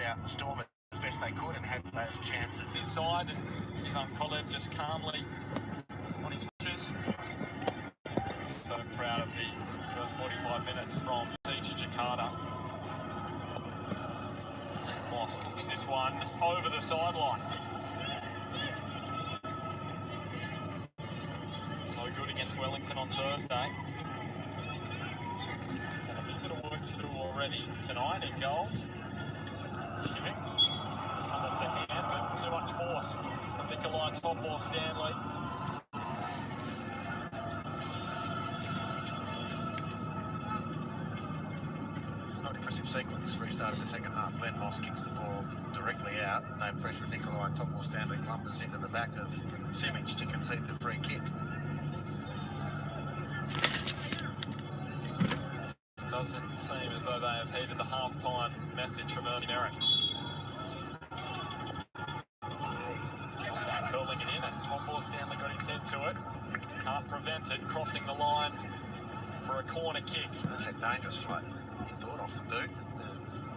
out the storm as best they could and had those chances. His side, and Ivan Kolev just calmly on his touches. So proud of the first 45 minutes from Persija Jakarta. Moss hooks this one over the sideline. So good against Wellington on Thursday. He's had a little bit of work to do already tonight in goals. Shimmick come off the hand, but too much force from Nikolai Stanley. It's not an impressive sequence. Restart of the second half. Glenn Moss kicks the ball directly out. No pressure. Nikolai Stanley lumbers into the back of Simic to concede the free kick. Doesn't seem as though they have heeded the half-time message from Ernie Merrick. Curling it in, and Stanley got his head to it. Can't prevent it, crossing the line for a corner kick. That dangerous float. He thought off the boot. The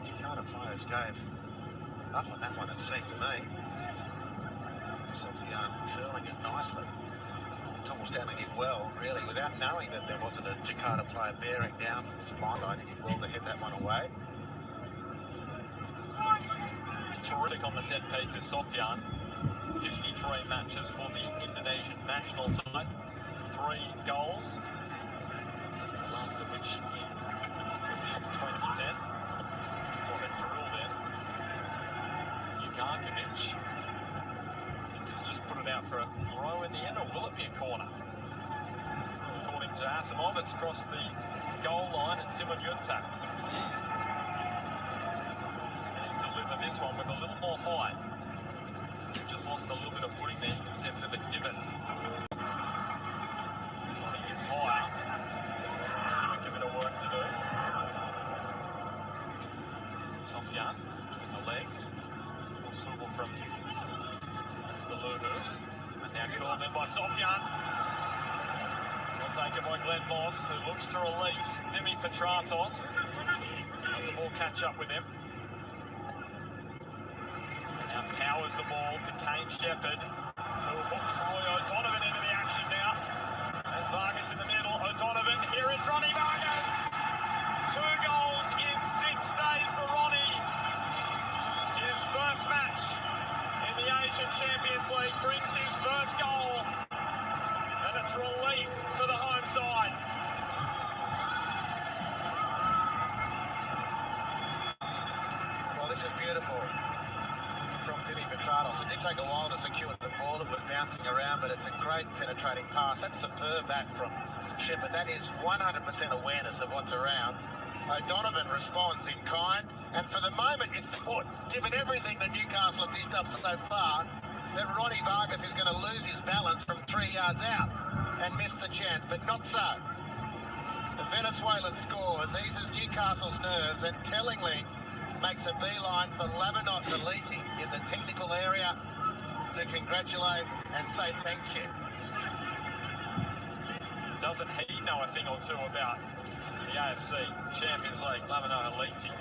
Jakarta players gave up on that one, it seemed to me. Sofian curling it nicely. Stanley did well, really, without knowing that there wasn't a Jakarta player bearing down his blind side. He did well to head that one away. He's terrific on the set pieces, Sofian. 53 matches for the Indonesian national side. 3 goals. The last of which was in 2010. Scored a drill then. Jugarkovic. Just put it out for a throw in the end, or will it be a corner? According to Asimov, it's crossed the goal line at Simon Yuntak. And he delivered this one with a little more height. Just lost a little bit of footing there. You can see a bit of a divot. This one he hits higher. Still a bit of work to do. Sofian in the legs. A swivel from the Luhu, and now curled in by Sofian. Well taken by Glenn Moss, who looks to release Dimi Petratos. And the ball catch up with him. Now powers the ball to Kane Shepherd, who hooks Roy O'Donovan into the action now. There's Vargas in the middle. O'Donovan, here is Ronnie Vargas. 2 goals in 6 days for Ronnie. His first match in the Asian Champions League brings his first goal, and it's relief for the home side. Well, this is beautiful from Dimi Petratos. It did take a while to secure the ball. It was bouncing around, but it's a great penetrating pass. That's superb, that from Shepherd. That is 100% awareness of what's around. O'Donovan responds in kind, and for the moment you thought, given everything that Newcastle have dished up so far, that Ronnie Vargas is going to lose his balance from 3 yards out and miss the chance, but not so. The Venezuelan scores, eases Newcastle's nerves, and tellingly makes a beeline for Laminot Meliti in the technical area to congratulate and say thank you. Doesn't he know a thing or two about the AFC Champions League? Laminot Meliti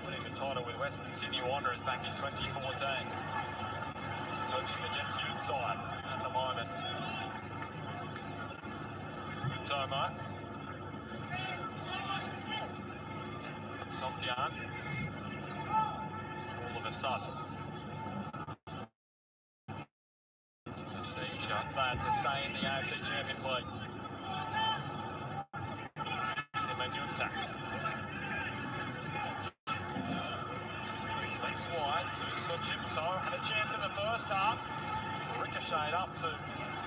winning the title with Western Sydney Wanderers back in 2014. Coaching the Jets youth side at the moment. Tomo. Sofian. All of a sudden. Persija glad to stay in the AFC Champions League. Simon Yuntak. Flex wide to Sojimto. Had a chance in the first half. Ricocheted up to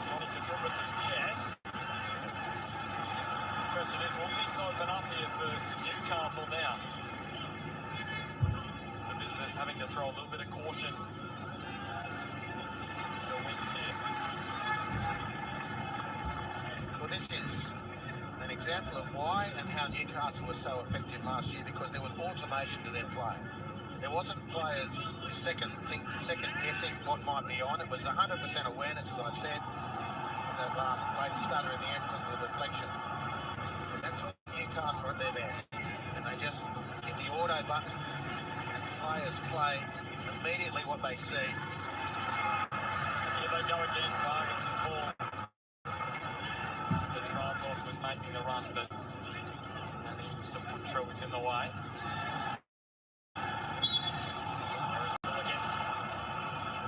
Johnny Katrumbas' chest. The question is, will things open up here for Newcastle now? The visitors having to throw a little bit of caution. The wings here. Well, this is an example of why and how Newcastle was so effective last year, because there was automation to their play. There wasn't players second guessing what might be on. It was 100% awareness, as I said. That last late stutter in the end because of the deflection. And that's when Newcastle are at their best. And they just hit the auto button and players play immediately what they see. Here they go again, Vargas's ball. Petratos was making the run, but Saputro was in the way. They're still against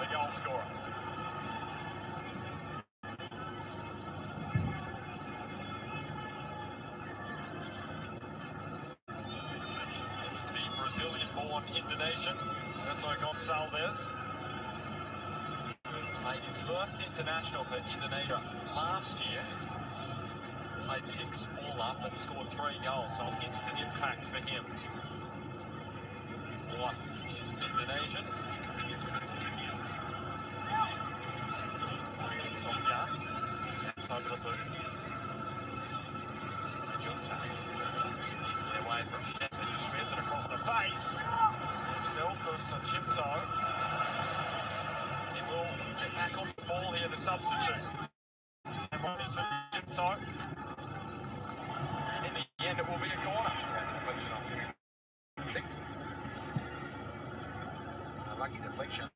the goal scorer. It was the Brazilian-born Indonesian, Roberto Gonçalves, who played his first international for Indonesia last year. Played 6 all up and scored 3 goals, so instant impact for him. His wife is Indonesian. Sofian, that's over the boot. It's their way from Shepherd, squares it across the face. It fell for Chipto. He will get back on the ball here, the substitute. And what is Chipto? In the end, it will be a corner. Deflection off the a lucky deflection.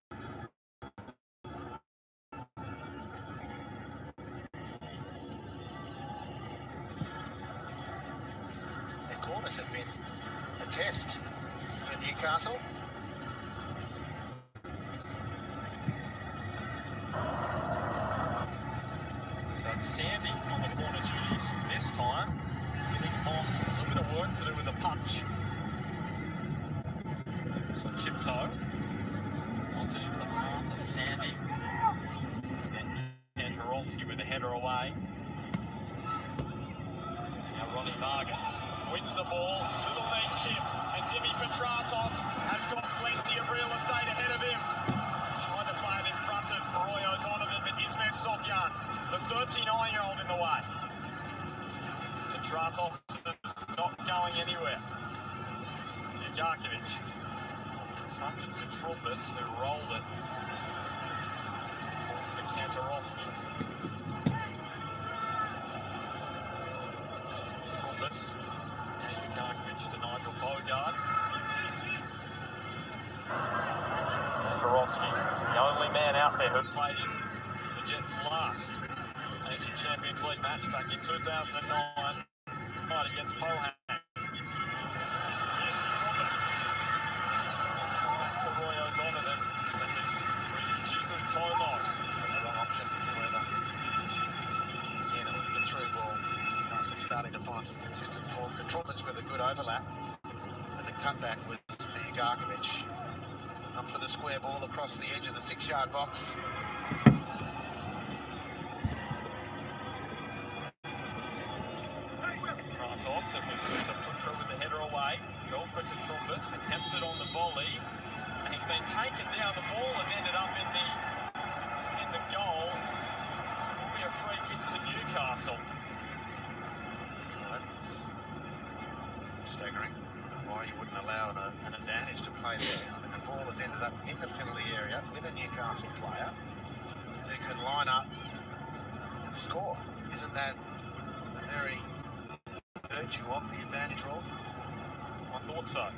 The corners have been a test for Newcastle. So it's Sandy on the corner duties this time. Giving Moss a little bit of work to do with the punch. So Chipto wants it into the path of Sandy. Then Kantarowski with the header away. Now Ronnie Vargas wins the ball, little neat chip, and Jimmy Petratos has got plenty of real estate ahead of him. Tried to play it in front of Roy O'Donovan, but Ismail Sofian, the 39-year-old, in the way. Petratos is not going anywhere. Jarkovic in front of Katrumbis, who rolled it. Balls for Kantarowski. Katrumbis. Now Jarkovic to Nigel Bogard. Kantarowski, the only man out there who played in the Jets' last Asian Champions League match back in 2009 against Pohang. Here's Katrumbis. Back to Roy O'Donovan. And this Ryujibu Tomo. That's the wrong option. However, again, it was the through ball. Newcastle starting to find some consistent form. Katrumbis with a good overlap. And the cutback was for Jarkovic. Up for the square ball across the edge of the 6-yard box. Toss, it was Saputro with the header away. Goal for Katrumbis, attempted on the volley, and he's been taken down. The ball has ended up in the goal. It will be a free kick to Newcastle. Well, that's staggering. Why you wouldn't allow an advantage to play there. I mean, the ball has ended up in the penalty area with a Newcastle player who can line up and score. Isn't that the very virtue of the advantage rule? I thought so.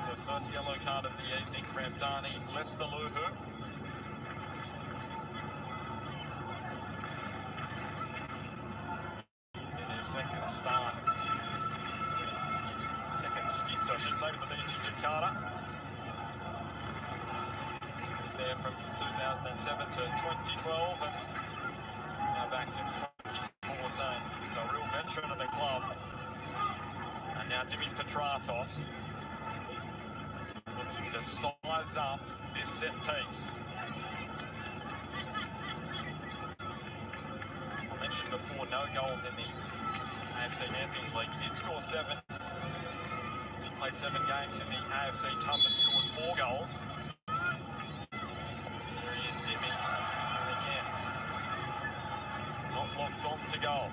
So first yellow card of the evening, Ramdani Lestaluhu. In his second start. Second stint, I should say, with Persija Jakarta. He was there from 2007 to 2012 and now back since 2014. So a real veteran of the club. And now Jimmy Petratos looking to size up this set piece. I mentioned before, no goals in the AFC Champions League. He did score 7. He played 7 games in the AFC Cup and scored 4 goals. Here he is, Jimmy. And again, not locked on to goal.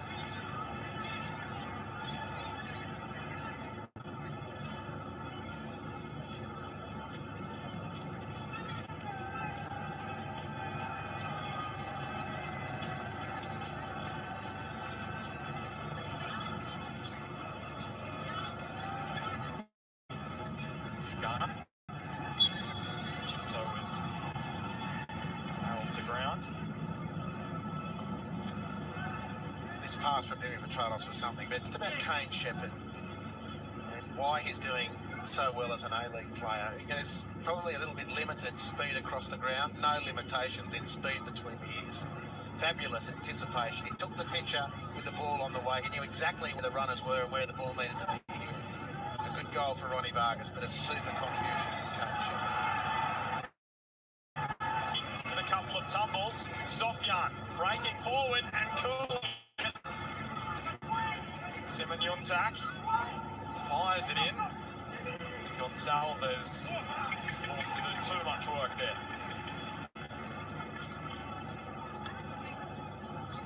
last pass from Demi Petratos was something, but it's about Kane Shepherd and why he's doing so well as an A-League player. There's probably a little bit limited speed across the ground, no limitations in speed between the ears. Fabulous anticipation. He took the picture with the ball on the way. He knew exactly where the runners were and where the ball needed to be hit. A good goal for Ronnie Vargas, but a super contribution from Kane Shepherd. Did a couple of tumbles. Sofyan breaking forward and cool. Simon-Yuntak fires it in. Gonçalves forced to do too much work there.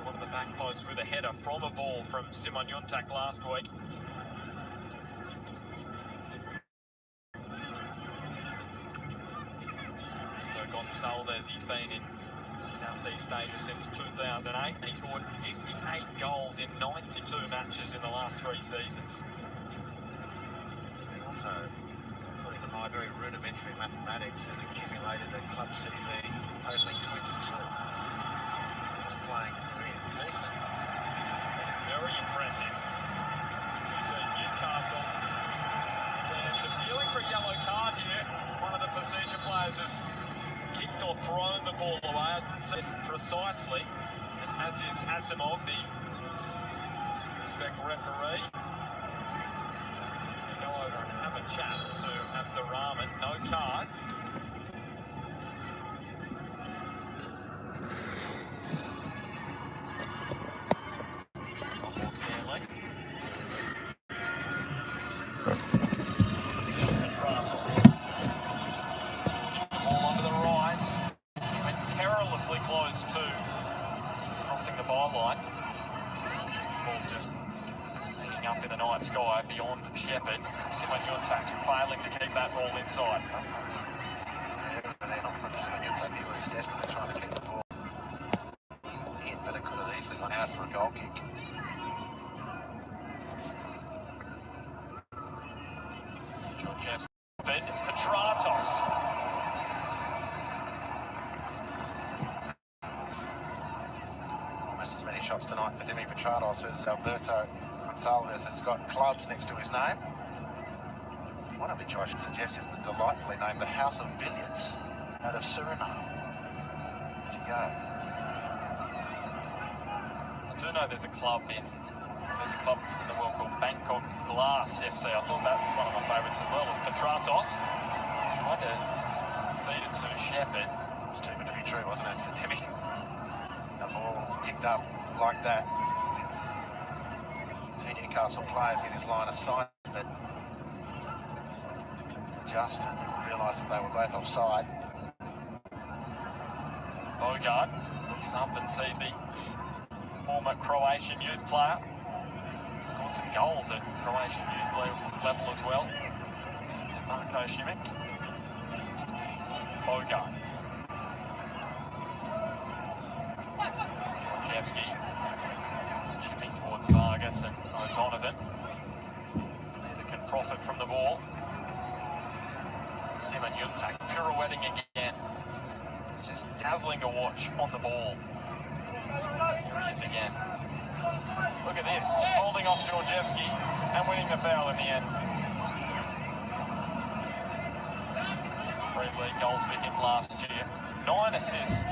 One of the back posts with a header from a ball from Simon-Yuntak last week. So Gonçalves, he's been in Southeast Asia since 2008. He scored 58 goals in 92 matches in the last 3 seasons. He also, according to my very rudimentary mathematics, has accumulated a club CV totaling 22. He's playing Korea. It's decent. Very impressive. You see Newcastle fans are dealing for a yellow card here. One of the Persija players has kicked or thrown the ball away. I didn't see it precisely. And as is Asimov, the spec referee. Go over and have a chat to Abdurrahman. No card. Stanley. Close to crossing the byline. This ball just hanging up in the night sky beyond Shepherd. Simon-Yuntak failing to keep that ball inside. Yeah, they're not from Simon-Yuntak. He was desperately trying to keep the ball in, but it could have easily gone out for a goal kick. Petratos. As many shots tonight for Demi Petratos as Alberto Gonçalves has got clubs next to his name. One of which I should suggest is the delightfully named the House of Billiards out of Suriname. There you go. I do know there's a club in the world called Bangkok Glass FC. I thought that was one of my favourites as well, was Petratos. Tried to feed it to Shepherd. It was too good to be true, wasn't it, for Demi? The ball picked up like that with 2 Newcastle players in his line of sight, but adjusted and realised that they were both offside. Bogart looks up and sees the former Croatian youth player. Scored some goals at Croatian youth level as well. Marko Šimić. Bogart. Shipping towards Vargas and O'Donovan. Neither can profit from the ball. Simon-Yuntak pirouetting again. It's just dazzling to watch on the ball. Here he is again. Look at this, holding off Georgievski and winning the foul in the end. 3 league goals for him last year. 9 assists.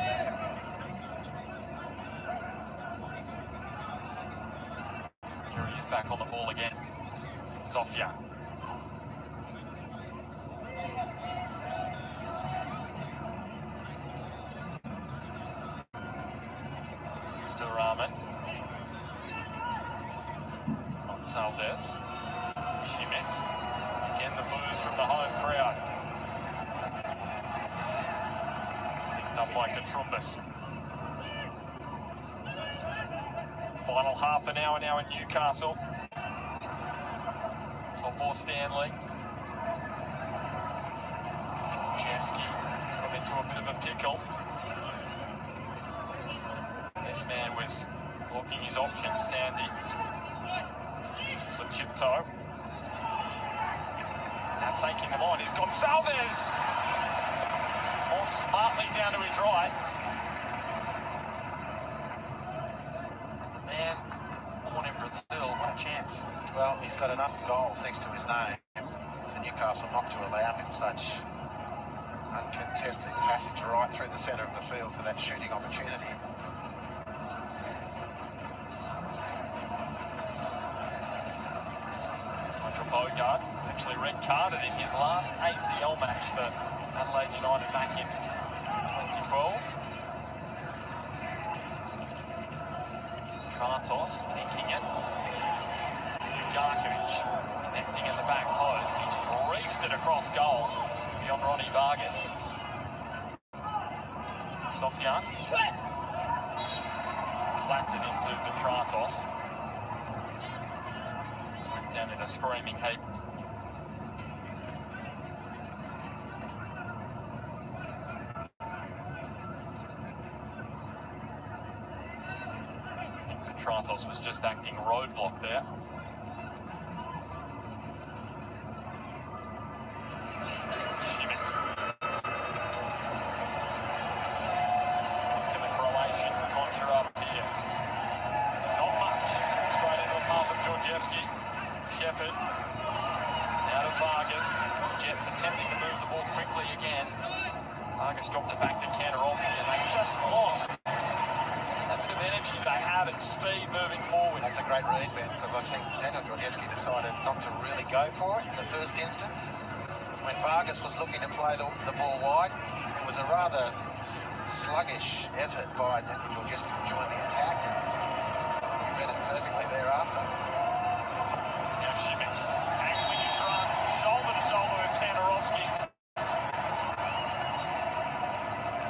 Back on the ball again. Sofyan. Abdurrahman. Gonçalves. Šimić. Again the boos from the home crowd. Picked up by Katrumbas. Final half an hour now in Newcastle. Top 4 Stanley. Georgievski got into a bit of a pickle. This man was blocking his options, Sandy. So Chipto. Now taking them on is Gonçalves. All smartly down to his right. Man, Well, he's got enough goals next to his name for Newcastle not to allow him such uncontested passage right through the centre of the field to that shooting opportunity. Bogart actually red carded in his last ACL match for Adelaide United back in 2012. Kratos thinking it. Garkovic connecting at the back post. He just reefed it across goal beyond Ronnie Vargas. Sofian clapped it into Petratos. Down in a screaming heap. Petratos was just acting roadblock there. Šimić. Can the Croatian conjure up here? Not much. Straight into the path of Georgievski. Shepherd, out of Vargas. Jets attempting to move the ball quickly again. Vargas dropped it back to Kantarowski, and they just lost that bit of energy they had and speed moving forward. That's a great read, Ben, because I think Daniel Georgievski decided not to really go for it in the first instance. When Vargas was looking to play the ball wide, it was a rather sluggish effort by Daniel Georgievski to join the attack, and he read it perfectly thereafter. Šimić angling his run, shoulder to shoulder with Kantarowski.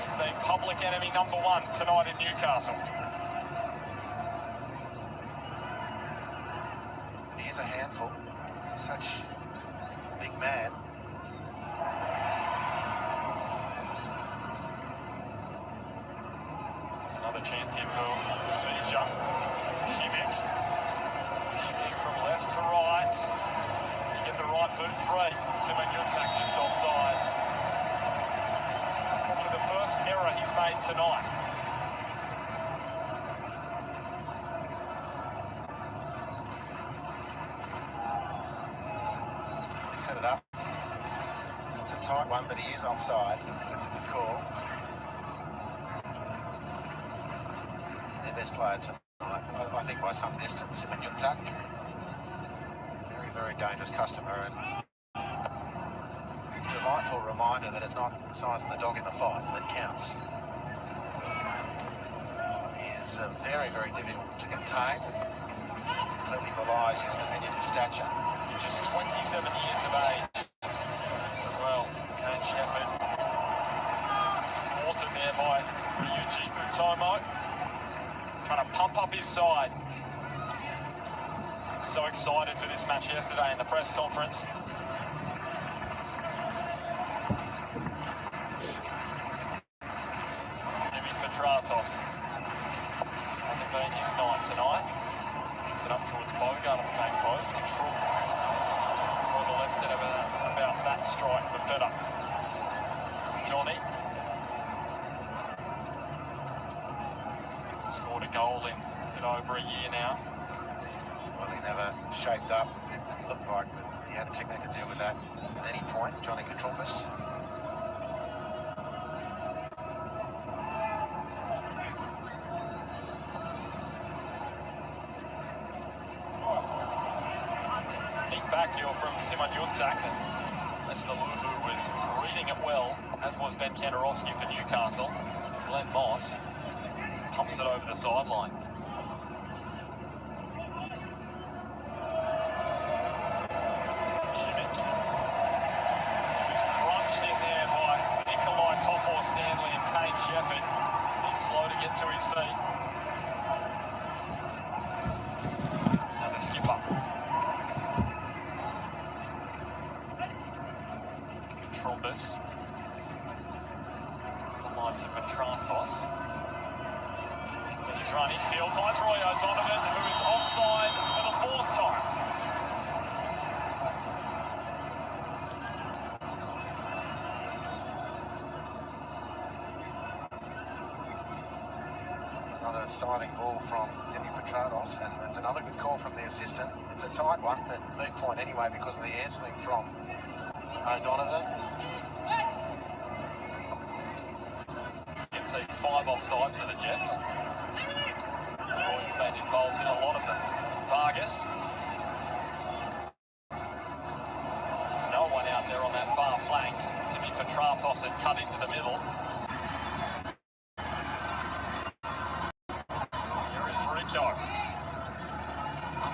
He's been public enemy number one tonight in Newcastle. He is a handful, such a big man. There's another chance here for Persija. Šimić. From left to right, to get the right boot free. Simon Yuntak just offside. Probably the first error he's made tonight. He set it up. It's a tight one, but he is offside. That's a good call. Their best player tonight, I think by some distance, Simon Yuntak. Very dangerous customer, and delightful reminder that it's not the size of the dog in the fight that counts. He is very difficult to contain, and completely belies his diminutive stature. Just 27 years of age as well. Kane Shepherd thwarted there by Ryuji Utomo, trying to pump up his side. So excited for this match yesterday in the press conference. Jimmy Petratos hasn't been his night tonight. Gets it up towards Bogart on the back post. Controls. More or less said about that strike, but better. Johnny scored a goal in over a year now. Well, he never shaped up. It looked like he had a technique to deal with that at any point, Johnny Katrumbis. Neat back heel from Simon Yuntak, and Lester Luhu was reading it well, as was Ben Kantarowski for Newcastle. Glenn Moss pumps it over the sideline. Shepherd, he's slow to get to his feet. And the skipper. Katrumbis. The line to Petratos. He's run infield, finds Roy O'Donovan, who is offside for the fourth time. Another silent ball from Demi Petrados, and it's another good call from the assistant. It's a tight one, but moot point anyway because of the air swing from O'Donovan. You can see 5 offsides for the Jets. Always been involved in a lot of them. Vargas. No one out there on that far flank. Demi Petrados had cut into the middle.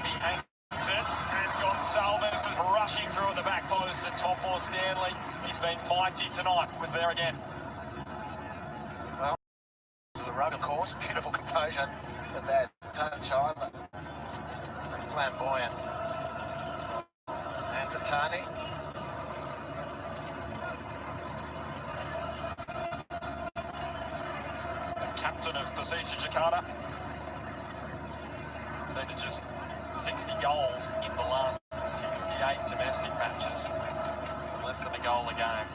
He hangs it, and Gonsalves was rushing through at the back post, and Topo Stanley, he's been mighty tonight, was there again. Well, to the rug, of course, beautiful composure, a bad touch either. Pretty flamboyant. And Vitani. The captain of Persija Jakarta. Conceded just 60 goals in the last 68 domestic matches. So less than a goal a game.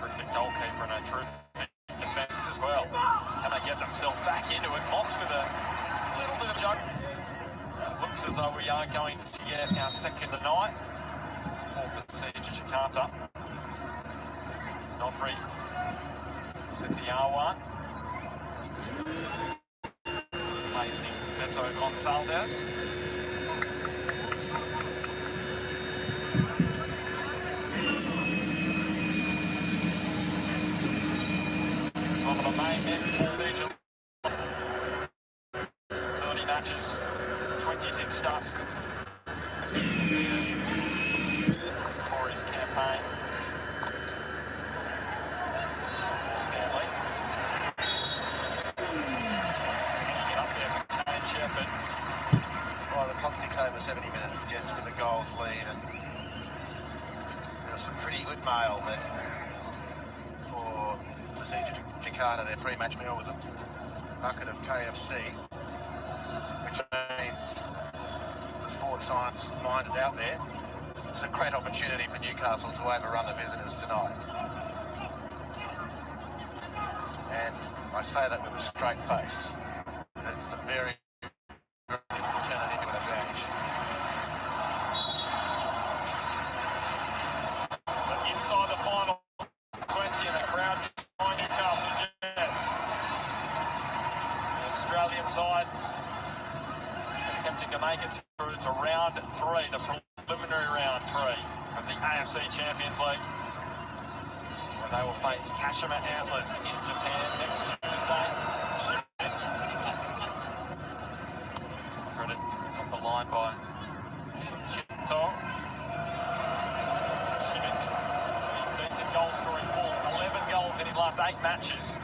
Terrific goalkeeper and a terrific defence as well. Can they get themselves back into it? Moss with a little bit of joke. Looks as though we are going to get our second tonight for Persija Jakarta. Nofri Setiawa. Facing Beto Gonsalves. It's one of the main men for Legion. 30 matches, 26 starts. For his campaign. Stanley. Well, the clock ticks over 70 minutes, the Jets with the goals lead, and there's some pretty good mail that for Persija Jakarta, their pre-match meal was a bucket of KFC, which means the sports science minded out there, it's a great opportunity for Newcastle to overrun the visitors tonight. And I say that with a straight face. It's the very turn it into an advantage. But inside the final 20 and the crowd behind Newcastle Jets. The Australian side attempting to make it through to round 3, the preliminary round 3 of the AFC Champions League, where they will face Kashima Antlers in Japan next Tuesday. Credit off the line by Shinto. Shimmick, decent goal scoring full, 11 goals in his last 8 matches.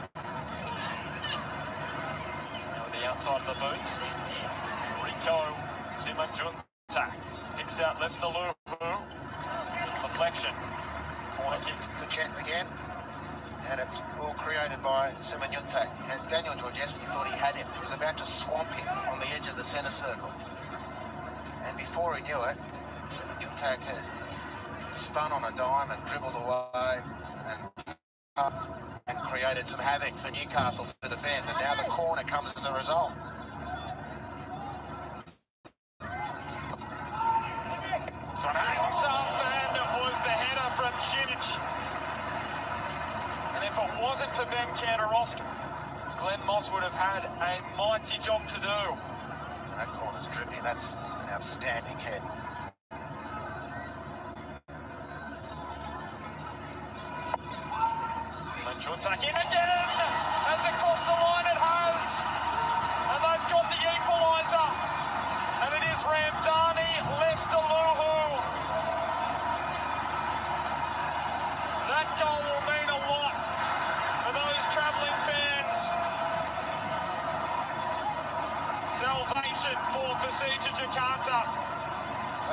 Now the outside of the boot, Rico Simanjuntak picks out Lester Luhu. Deflection. Corner kick. Good chance again. And it's all created by Simanjuntak. And Daniel Georgescu thought he had him. He was about to swamp him on the edge of the centre circle. And before he knew it, Simanjuntak had spun on a dime and dribbled away and created some havoc for Newcastle to defend. And now the corner comes as a result. So it hangs up, and it was the header from Shimic. And if it wasn't for Ben Kantarowski, Glenn Moss would have had a mighty job to do. That corner's dripping. That's an outstanding head. Simanjuntak in again! As across the line it has! And they've got the equaliser! And it is Ramdani Lester Luhu. That goal will mean a lot for those travelling fans. Salvation for Persija Jakarta.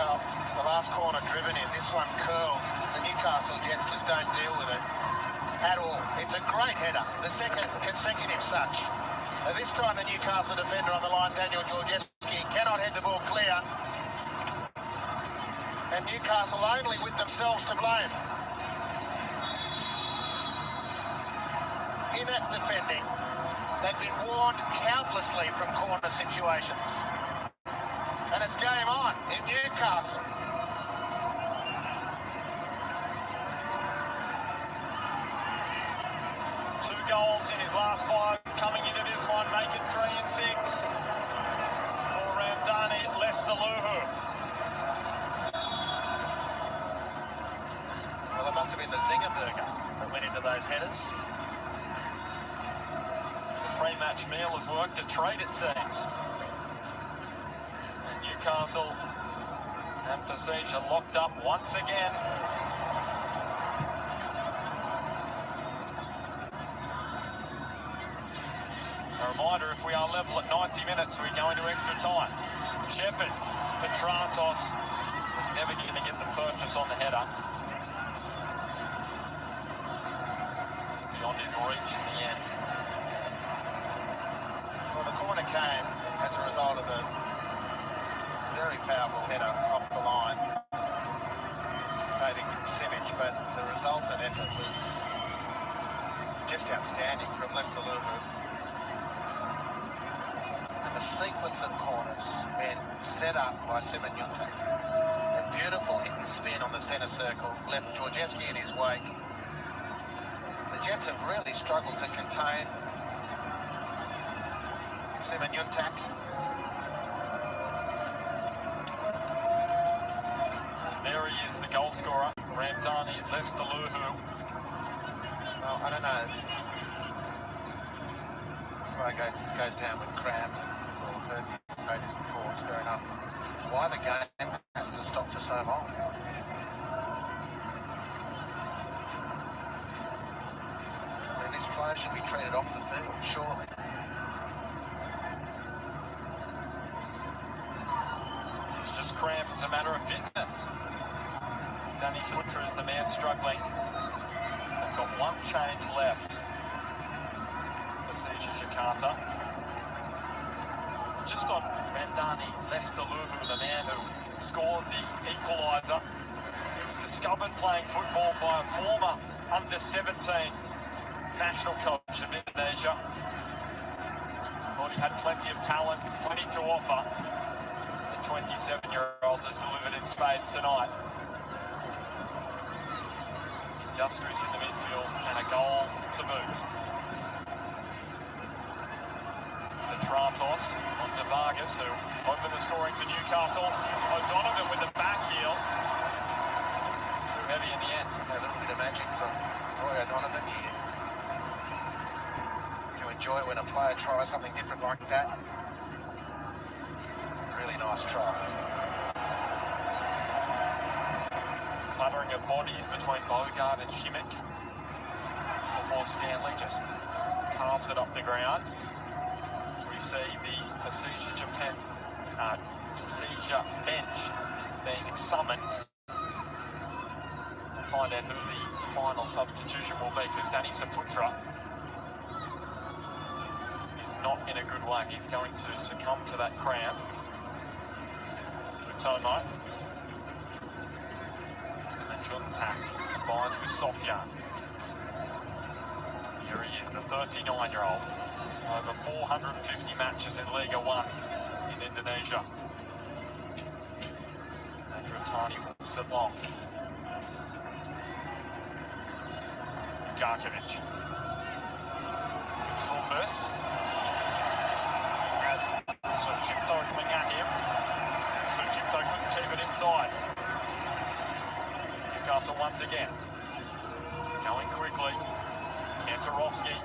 Well, the last corner driven in, this one curled. The Newcastle Jets just don't deal with it at all. It's a great header, the second consecutive such. This time the Newcastle defender on the line, Daniel Georgescu, cannot head the ball clear. And Newcastle only with themselves to blame. Inept defending. They've been warned countlessly from corner situations. And it's game on in Newcastle. Two goals in his last 5 coming into this one, make it 3 and 6 for Ramdani Lestaluhu. Well, it must have been the Zinger burger that went into those headers. The pre-match meal has worked a treat, it seems. And Newcastle and Persija locked up once again. A reminder, if we are level at 90 minutes, we go into extra time. Shepherd to Trantos. Was never going to get the purchase on the header. It's beyond his reach in the end. Well, the corner came as a result of a very powerful header off the line, saving from Simic, but the resultant effort was just outstanding from Lestaluhu. The sequence of corners been set up by Simon Yuntak. A beautiful hit and spin on the centre circle, left Georgescu in his wake. The Jets have really struggled to contain Simon Yuntak. There he is, the goal scorer, Ramdani Lestaluhu. Well, I don't know. Goes down with cramp. We've heard me say this before, it's fair enough. Why the game has to stop for so long? I mean, this player should be treated off the field, surely. It's just cramp, it's a matter of fitness. Danny Sutra is the man struggling. They've got one change left. Persija Jakarta. Just on Ramdani Lestaluhu, the man who scored the equaliser. He was discovered playing football by a former under-17 national coach of Indonesia. Thought he had plenty of talent, plenty to offer. The 27-year-old has delivered in spades tonight. Industrious in the midfield and a goal to boot. Trantos on to Vargas, who opened the scoring for Newcastle. O'Donovan with the back heel. Too heavy in the end. A little bit of magic from Roy O'Donovan. You enjoy when a player tries something different like that. Really nice try. Cluttering of bodies between Bogart and Shimmick. Before Stanley just carves it up the ground. We see the Persija bench being summoned. We'll find out who the final substitution will be, because Danny Saputra is not in a good way. He's going to succumb to that cramp. Tomo. Juntak combines with Sofyan. Here he is, the 39-year-old. Over 450 matches in Liga 1 in Indonesia. Andrew Tani will sit long. Garkovic. Fulbus. Suchipto coming at him. Suchipto couldn't keep it inside. Newcastle once again. Going quickly. Kantarovski.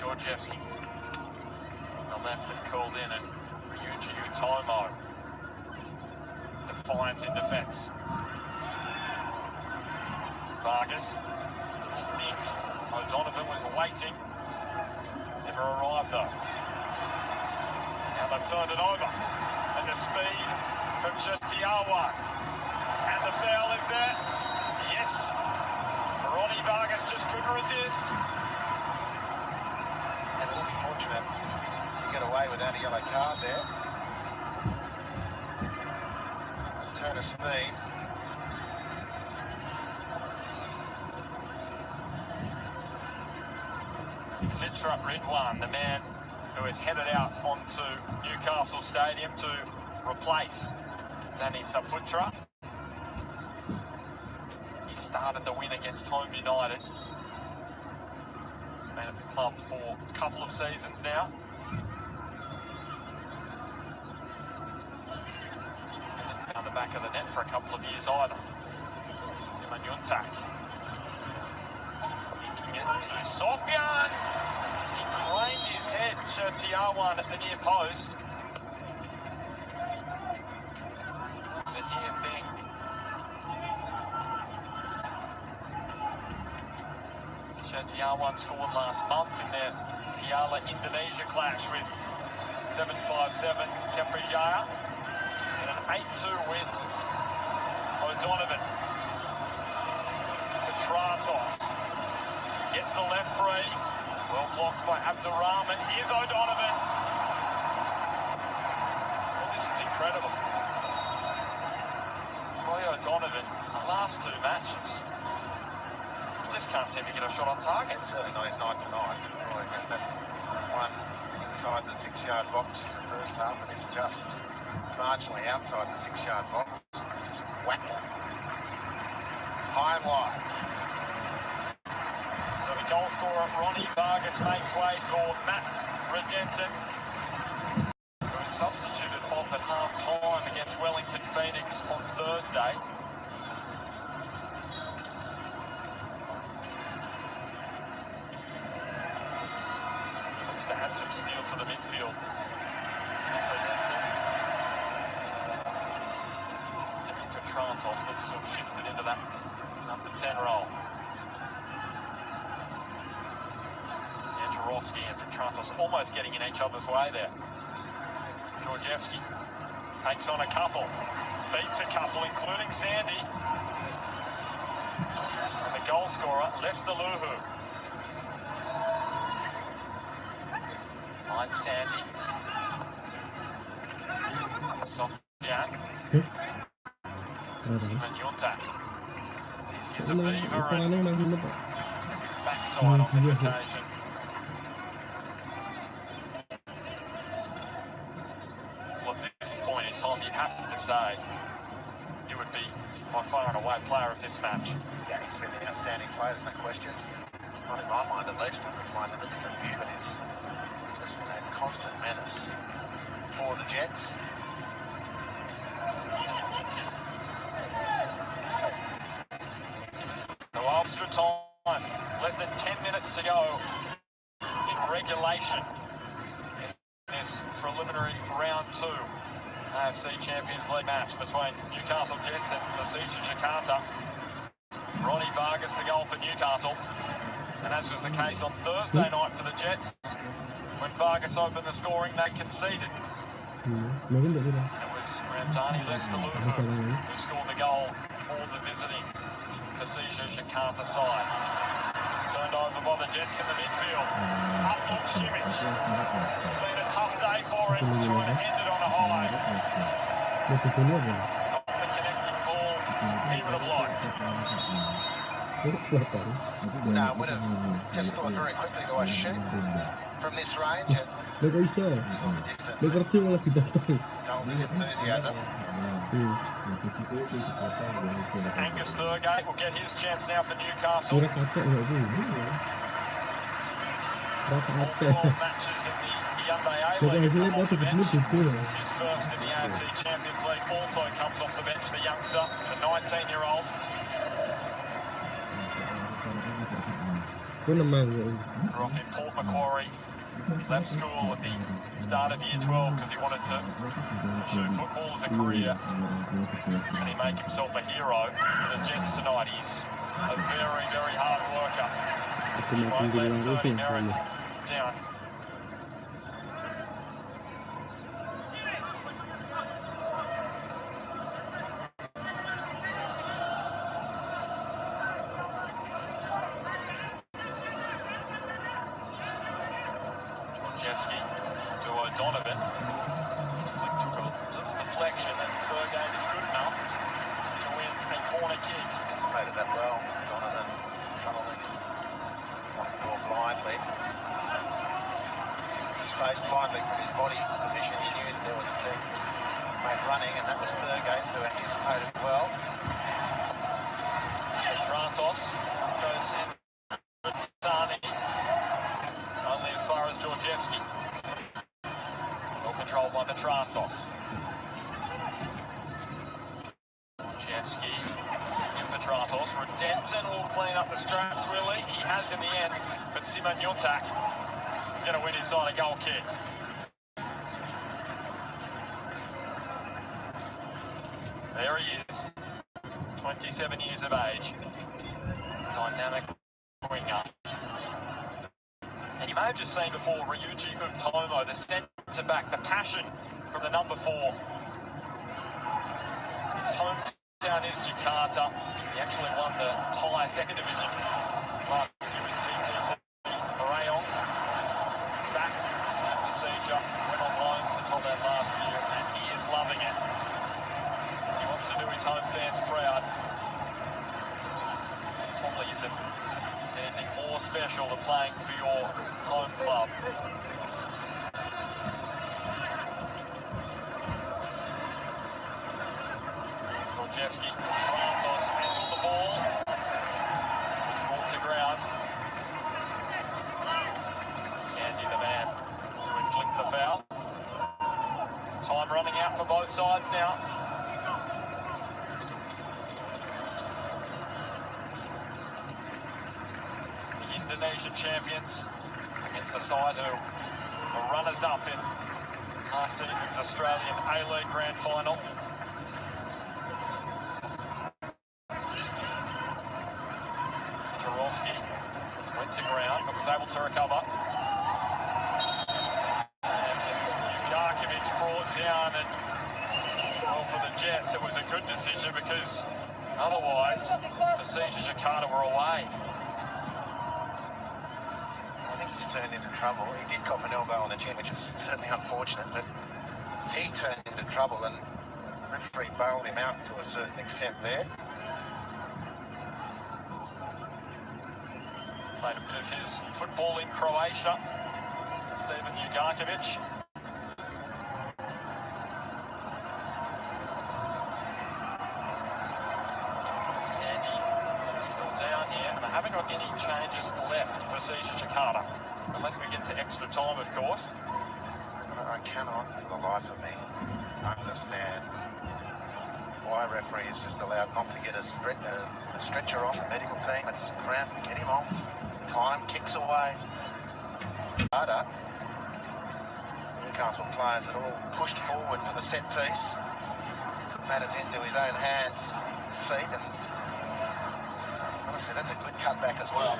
Georgescu on the left and called in, and Ryuji Utomo defiant in defence. Vargas, little dink. O'Donovan was waiting, never arrived though. Now they've turned it over, and the speed from Jatiawa, and the foul is there. Yes, Ronnie Vargas just couldn't resist. And will be fortunate to get away without a yellow card there. Turn of speed. Fitra Ridwan, the man who is headed out onto Newcastle Stadium to replace Danny Saputra. He started the win against Home United. Been at the club for a couple of seasons now. Hasn't found the back of the net for a couple of years either. Simon Linking it to Sofyan. He craned his head, Chertiawan at the near post. It's a near thing. Chertiawan scored last month in their Piala Indonesia clash with 757 Keprijaya. And an 8-2 win. O'Donovan to Tratos. Gets the left free. Well blocked by Abdurrahman. Here's O'Donovan. Well, this is incredible. Roy O'Donovan, the last two matches, he just can't seem to get a shot on target. It's certainly not his night tonight. Roy missed that one inside the 6-yard box in the first half, and this just marginally outside the 6-yard box. Just whacked it. High and wide. So the goal scorer, Ronnie Vargas, makes way for Matt Redenton, who is substituted off at half-time against Wellington Phoenix on Thursday. Looks to add some steel to the midfield. Redenton. Dimitri Trantos looks to have shifted into that number 10 role. Jaworski and Trantos almost getting in each other's way there. Georgievski takes on a couple, beats a couple, including Sandy. And the goal scorer, Lester Luhu. Finds Sandy. Sofian. Simon Yuntak. He's a beaver and his backside on this occasion. Well, at this point in time, you'd have to say he would be by far and away player of this match. Yeah, he's been an outstanding player, there's no question. Not in my mind at least, others might have a different view, but he's just been a constant menace for the Jets. No extra time, less than 10 minutes to go in regulation in this preliminary round 2 AFC Champions League match between Newcastle Jets and Persija Jakarta. Ronnie Vargas the goal for Newcastle, and as was the case on Thursday night for the Jets, when Vargas opened the scoring, they conceded. It was Ramdani Lester Luhu who scored the goal for the visiting Persija Jakarta side. Turned over by the Jets in the midfield. Up on Simic. It's been a tough day for him, trying to end it on a high. Not the connecting ball he would have liked. No, would have just thought very quickly to shoot from this range and saw the distance. Told his enthusiasm. Angus Thurgate will get his chance now for Newcastle. 12 matches in the Hyundai A-League. His first in the AFC Champions League also comes off the bench, the youngster, the 19-year-old. Grew up in Port Macquarie. Left school at the start of year 12 because he wanted to pursue football as a career, and he made himself a hero for the Jets tonight. He's a very, very hard worker. He won't let Bernie Merritt down. To O'Donovan. His flick took a little deflection, and Thurgate is good enough to win a corner kick. Anticipated that well. Donovan trying to on the ball blindly. Space blindly from his body position. He knew that there was a teammate running, and that was Thurgate, who anticipated well. Petratos goes in. Tani only as far as Georgievski. Well controlled by Petratos. Georgievski in Petratos. Redenson will clean up the scraps, will he? He has in the end, but Simon Newtak is going to win inside a goal kick. There he is, 27 years of age. Dynamic winger. And you may have just seen before Ryuji Utomo, the centre-back, the passion from the number 4. His hometown is Jakarta. He actually won the Thai second division last year with GTC. Morayong is back at Persija, went on loan to Thailand last year, and he is loving it. He wants to do his home fans proud. Probably isn't anything more special than playing for your home club. Georgievski, Petratos handled the ball. Was brought to ground. Sandy the man to inflict the foul. Time running out for both sides now. Indonesian champions against the side who were runners-up in last season's Australian A-League Grand Final. Jarovski went to ground but was able to recover. And Jarkovic brought down, and well, for the Jets it was a good decision because otherwise Persija Jakarta were away. He's turned into trouble. He did cop an elbow on the chin, which is certainly unfortunate, but he turned into trouble and the referee bailed him out to a certain extent there. Played a bit of his football in Croatia, Steven Jarkovic. Sandy still down here, and they haven't got any changes left for Persija Jakarta. Unless we get to extra time, of course. I cannot, for the life of me, understand why a referee is just allowed not to get a stretcher on the medical team. It's cramp, get him off. Time ticks away. Newcastle players had all pushed forward for the set piece. Took matters into his own hands, feet, and honestly, that's a good cutback as well.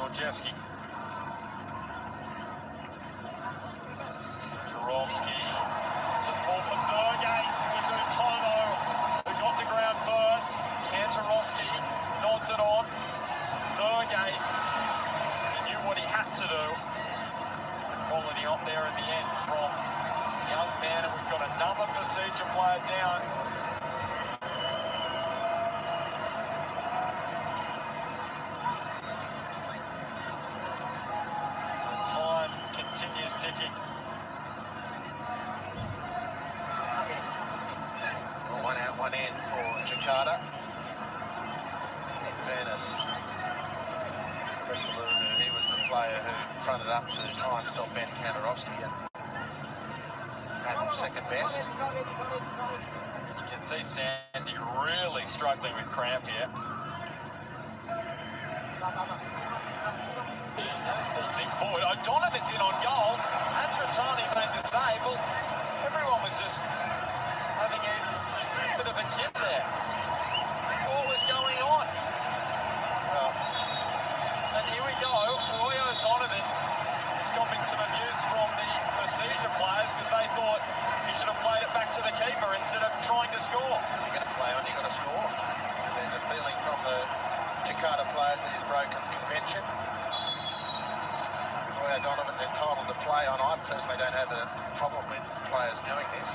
Georgievski. Jarovski. The fall for Thurgate. It was Utomo who got to ground first. Kantarovski nods it on. Thurgate. He knew what he had to do. Quality up there in the end from young man, and we've got another Persija player down. Continues ticking. Well, one out, one in for Jakarta. In fairness to Westerloo, he was the player who fronted up to try and stop Ben Kantarovski and came second best. You can see Sandy really struggling with cramp here. Dig forward. O'Donovan's in on goal. Andratani made the save. Well, everyone was just having a bit of a kip there. What was going on? Well, and here we go. Roy O'Donovan is copping some abuse from the Persija players because they thought he should have played it back to the keeper instead of trying to score. If you're going to play on, you've got to score. And there's a feeling from the Jakarta players that he's broken convention. O'Donovan's entitled to play on. I personally don't have a problem with players doing this.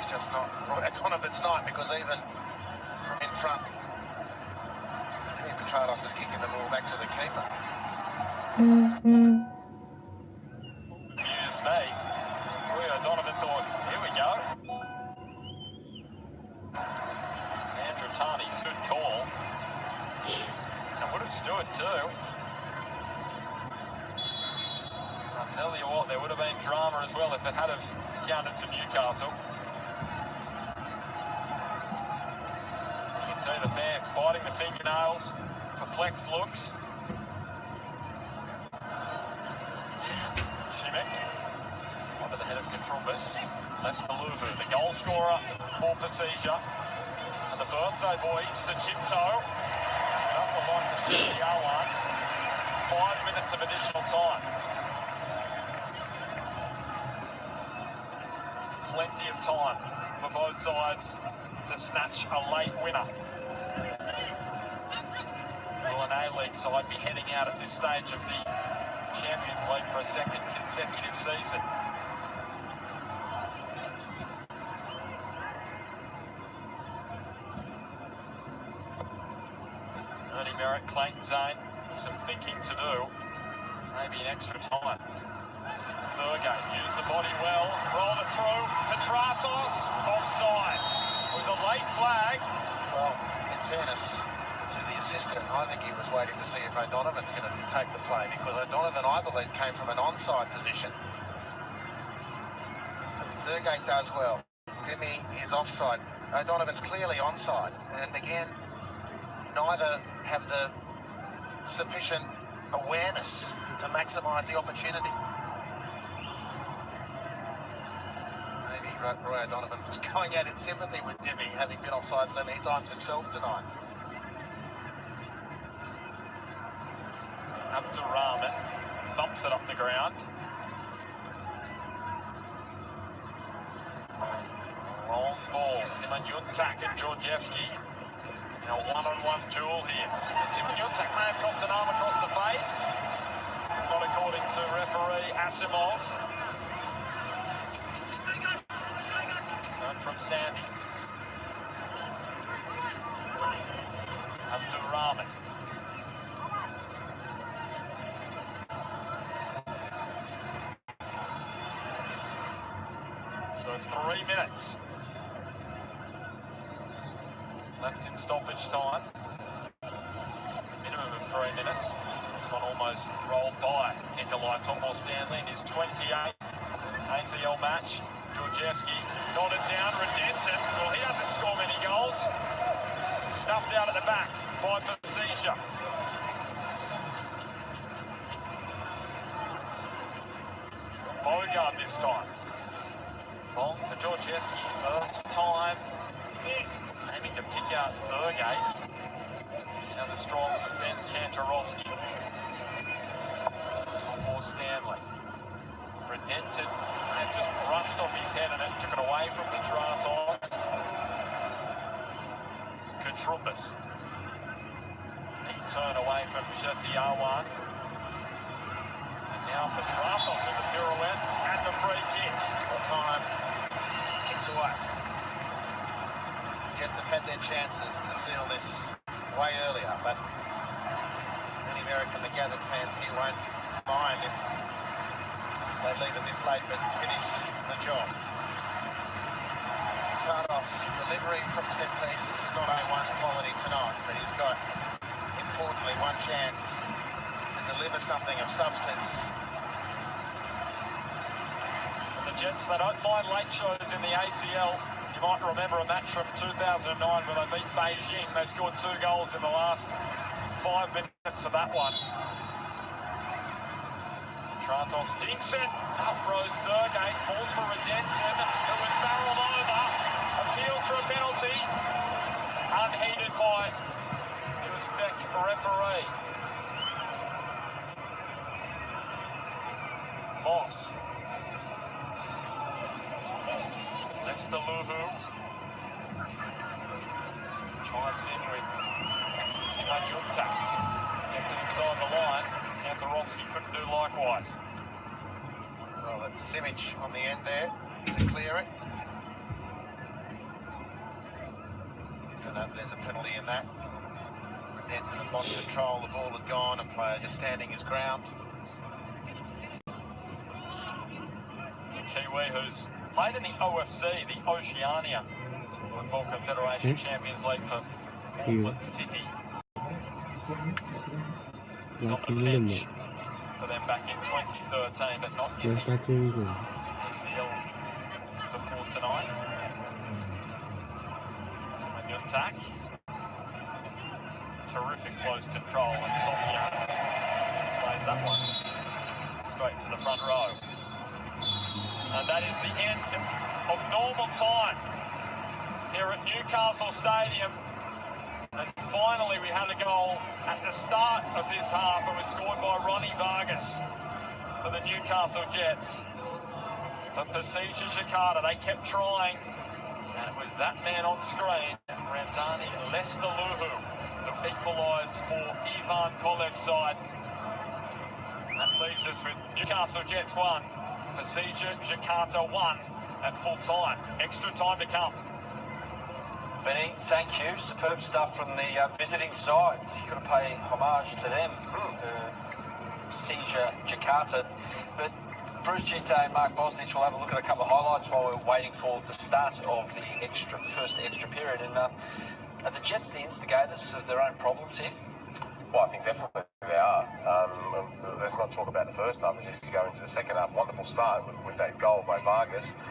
it's just not Roy Donovan's night, because even in front, Petratos is kicking the ball back to the keeper. Excuse me. Roy Donovan thought, here we go. Andrew Tarney stood tall. And would have stood too. I'll tell you what, there would have been drama as well if it had have counted for Newcastle. You can see the fans biting the fingernails, perplexed looks. Shimek, under the head of Katrumbas, Les Maluvu, the goal scorer for Persija. And the birthday boy, Sajipto, up the line to shoot the R1. 5 minutes of additional time. Plenty of time for both sides to snatch a late winner. Will an A-League side be heading out at this stage of the Champions League for a second consecutive season? Ernie Merritt, Clayton Zane, some thinking to do. Maybe an extra time. Thurgate used the body well, rolled it through. Petratos, offside. It was a late flag. Well, in fairness to the assistant, I think he was waiting to see if O'Donovan's going to take the play, because O'Donovan, I believe, came from an onside position. Thurgate does well. Demi is offside. O'Donovan's clearly onside. And again, neither have the sufficient awareness to maximise the opportunity. Maybe Roy O'Donovan was going out in sympathy with Demi, having been offside so many times himself tonight. Abdurrahman thumps it up the ground. Long ball, Simon Yuntak and Georgievski. In a one-on-one duel here. Simon Yuntak may have copped an arm across the face. Not according to referee Asimov. Turn from Sandy. Abdurrahman. So 3 minutes left in stoppage time. Minimum of 3 minutes. This one almost rolled by. Nikolai Topol-Stanley in his 28th ACL match. Georgievski nodded down. Redenton, well, he doesn't score many goals. Stuffed out at the back by Persija. Bogard this time. Long to Georgievski, first time aiming to pick out Thurgate. Now the strong Ben Kantarovski. Topol-Stanley. Redenton may have just brushed off his head and it took it away from Petratos. Katrumbas. He turned away from Shetiawan. And now Petratos with the pirouette and the free kick. Well, time ticks away. Jets have had their chances to seal this way earlier, but many American, the gathered fans here won't mind if they leave it this late but finish the job. Petratos, delivery from set pieces, not A1 quality tonight, but he's got, importantly, one chance to deliver something of substance. And the Jets, they don't mind late shows in the ACL. You might remember a match from 2009 where they beat Beijing. They scored 2 goals in the last 5 minutes of that one. Petratos dinks it. Up rose Thurgate, falls for Redenton, who was barreled over. Appeals for a penalty. Unheeded by the Uzbek referee. Moss. Lester Luhu chimes in with Simon Yuntak. Kept it inside the line. Kantarovski couldn't do likewise. Well, it's Simic on the end there to clear it. there's a penalty in that. Denton had lost control, the ball had gone, and player just standing his ground. Kiwi, who's played in the OFC, the Oceania Football Confederation Champions League for Auckland City. He's on the bench for them back in 2013, but not in the ACL before tonight. So a good attack. Terrific close control, and Sofia plays that one straight to the front row. And that is the end of normal time here at Newcastle Stadium. And finally we had a goal at the start of this half. It was scored by Ronnie Vargas for the Newcastle Jets. For Persija Jakarta, they kept trying. And it was that man on screen, Ramdani Lestaluhu, who equalised for Ivan Kolev's side. And that leaves us with Newcastle Jets 1. Persija Jakarta 1 at full time. Extra time to come. Benny, thank you. Superb stuff from the visiting side. You've got to pay homage to them, Persija Jakarta. But Bruce Gitte and Mark Bosnich will have a look at a couple of highlights while we're waiting for the start of the first extra period. And are the Jets the instigators of their own problems here? Well, I think definitely they are. Let's not talk about the first half. Let's just go into the second half. Wonderful start with that goal by Vargas.